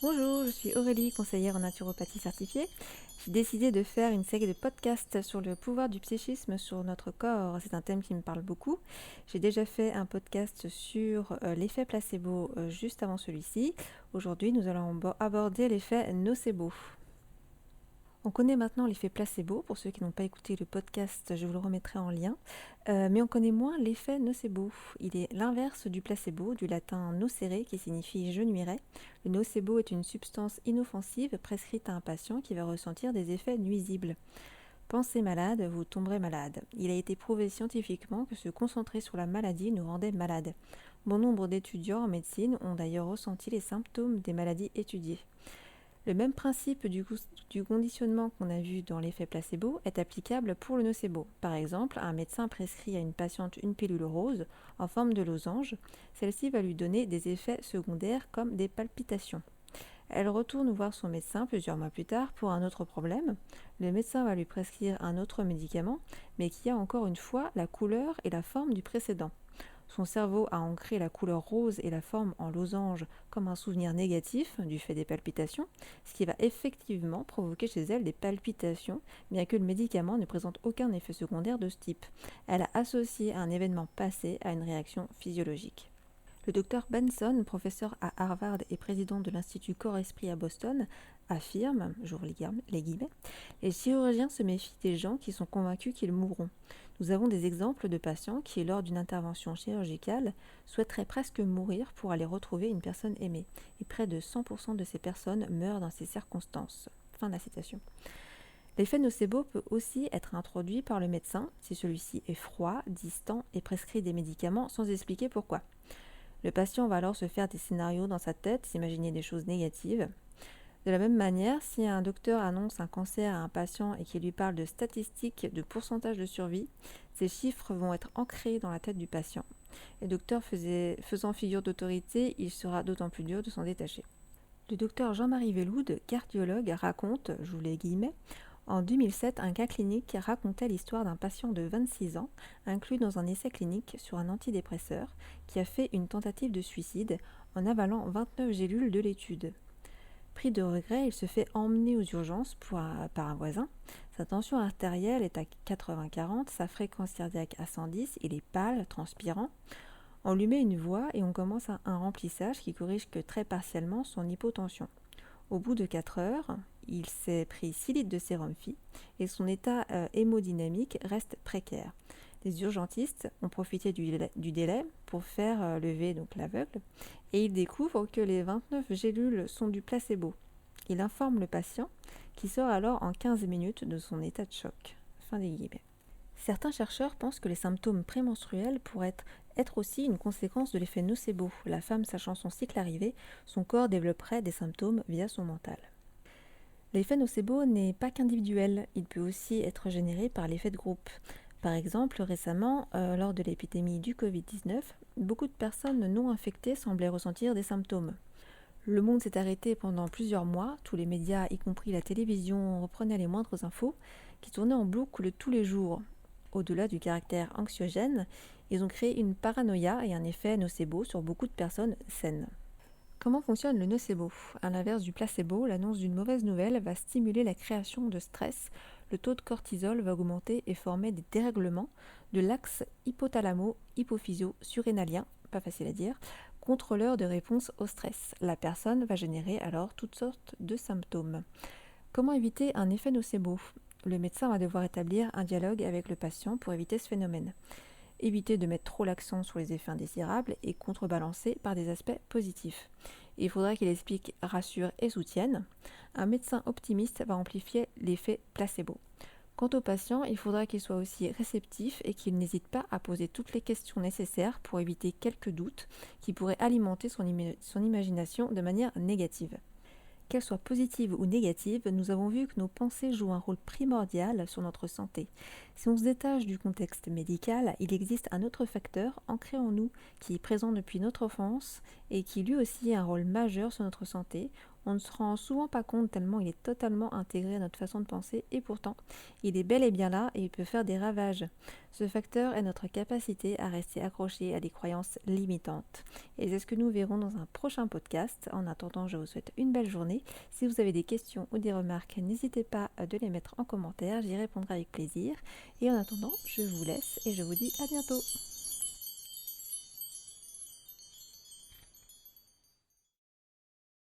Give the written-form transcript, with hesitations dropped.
Bonjour, je suis Aurélie, conseillère en naturopathie certifiée. J'ai décidé de faire une série de podcasts sur le pouvoir du psychisme sur notre corps. C'est un thème qui me parle beaucoup. J'ai déjà fait un podcast sur l'effet placebo juste avant celui-ci. Aujourd'hui, nous allons aborder l'effet nocebo. On connaît maintenant l'effet placebo. Pour ceux qui n'ont pas écouté le podcast, je vous le remettrai en lien. Mais on connaît moins l'effet nocebo. Il est l'inverse du placebo, du latin nocere qui signifie je nuirais. Le nocebo est une substance inoffensive prescrite à un patient qui va ressentir des effets nuisibles. Pensez malade, vous tomberez malade. Il a été prouvé scientifiquement que se concentrer sur la maladie nous rendait malade. Bon nombre d'étudiants en médecine ont d'ailleurs ressenti les symptômes des maladies étudiées. Le même principe du conditionnement qu'on a vu dans l'effet placebo est applicable pour le nocebo. Par exemple, un médecin prescrit à une patiente une pilule rose en forme de losange. Celle-ci va lui donner des effets secondaires comme des palpitations. Elle retourne voir son médecin plusieurs mois plus tard pour un autre problème. Le médecin va lui prescrire un autre médicament, mais qui a encore une fois la couleur et la forme du précédent. Son cerveau a ancré la couleur rose et la forme en losange comme un souvenir négatif du fait des palpitations, ce qui va effectivement provoquer chez elle des palpitations, bien que le médicament ne présente aucun effet secondaire de ce type. Elle a associé un événement passé à une réaction physiologique. Le docteur Benson, professeur à Harvard et président de l'Institut Corps-Esprit à Boston, affirme, j'ouvre les guillemets, les chirurgiens se méfient des gens qui sont convaincus qu'ils mourront. Nous avons des exemples de patients qui, lors d'une intervention chirurgicale, souhaiteraient presque mourir pour aller retrouver une personne aimée. Et près de 100% de ces personnes meurent dans ces circonstances. Fin de la citation. L'effet nocebo peut aussi être introduit par le médecin si celui-ci est froid, distant et prescrit des médicaments sans expliquer pourquoi. Le patient va alors se faire des scénarios dans sa tête, s'imaginer des choses négatives. De la même manière, si un docteur annonce un cancer à un patient et qu'il lui parle de statistiques de pourcentage de survie, ces chiffres vont être ancrés dans la tête du patient. Le docteur faisant figure d'autorité, il sera d'autant plus dur de s'en détacher. Le docteur Jean-Marie Veloud, cardiologue, raconte, j'ouvre les guillemets, en 2007, un cas clinique racontait l'histoire d'un patient de 26 ans, inclus dans un essai clinique sur un antidépresseur, qui a fait une tentative de suicide en avalant 29 gélules de l'étude. Pris de regret, il se fait emmener aux urgences par un voisin. Sa tension artérielle est à 80-40, sa fréquence cardiaque à 110, il est pâle, transpirant. On lui met une voie et on commence un remplissage qui corrige que très partiellement son hypotension. Au bout de 4 heures, il s'est pris 6 litres de sérum Phi et son état hémodynamique reste précaire. Les urgentistes ont profité du délai pour faire lever donc l'aveugle et ils découvrent que les 29 gélules sont du placebo. Il informe le patient qui sort alors en 15 minutes de son état de choc. Fin des guillemets. Certains chercheurs pensent que les symptômes prémenstruels pourraient être aussi une conséquence de l'effet nocebo. La femme sachant son cycle arriver, son corps développerait des symptômes via son mental. L'effet nocebo n'est pas qu'individuel, il peut aussi être généré par l'effet de groupe. Par exemple, récemment, lors de l'épidémie du Covid-19, beaucoup de personnes non infectées semblaient ressentir des symptômes. Le monde s'est arrêté pendant plusieurs mois, tous les médias, y compris la télévision, reprenaient les moindres infos, qui tournaient en boucle tous les jours. Au-delà du caractère anxiogène, ils ont créé une paranoïa et un effet nocebo sur beaucoup de personnes saines. Comment fonctionne le nocebo ? À l'inverse du placebo, l'annonce d'une mauvaise nouvelle va stimuler la création de stress. Le taux de cortisol va augmenter et former des dérèglements de l'axe hypothalamo-hypophysio-surrénalien, pas facile à dire, contrôleur de réponse au stress. La personne va générer alors toutes sortes de symptômes. Comment éviter un effet nocebo ? Le médecin va devoir établir un dialogue avec le patient pour éviter ce phénomène. Éviter de mettre trop l'accent sur les effets indésirables et contrebalancer par des aspects positifs. Il faudra qu'il explique, rassure et soutienne. Un médecin optimiste va amplifier l'effet placebo. Quant au patient, il faudra qu'il soit aussi réceptif et qu'il n'hésite pas à poser toutes les questions nécessaires pour éviter quelques doutes qui pourraient alimenter son imagination de manière négative. Qu'elles soient positives ou négatives, nous avons vu que nos pensées jouent un rôle primordial sur notre santé. Si on se détache du contexte médical, il existe un autre facteur ancré en nous qui est présent depuis notre enfance et qui lui aussi a un rôle majeur sur notre santé. On ne se rend souvent pas compte tellement il est totalement intégré à notre façon de penser et pourtant il est bel et bien là et il peut faire des ravages. Ce facteur est notre capacité à rester accroché à des croyances limitantes. Et c'est ce que nous verrons dans un prochain podcast. En attendant, je vous souhaite une belle journée. Si vous avez des questions ou des remarques, n'hésitez pas de les mettre en commentaire, j'y répondrai avec plaisir. Et en attendant, je vous laisse et je vous dis à bientôt.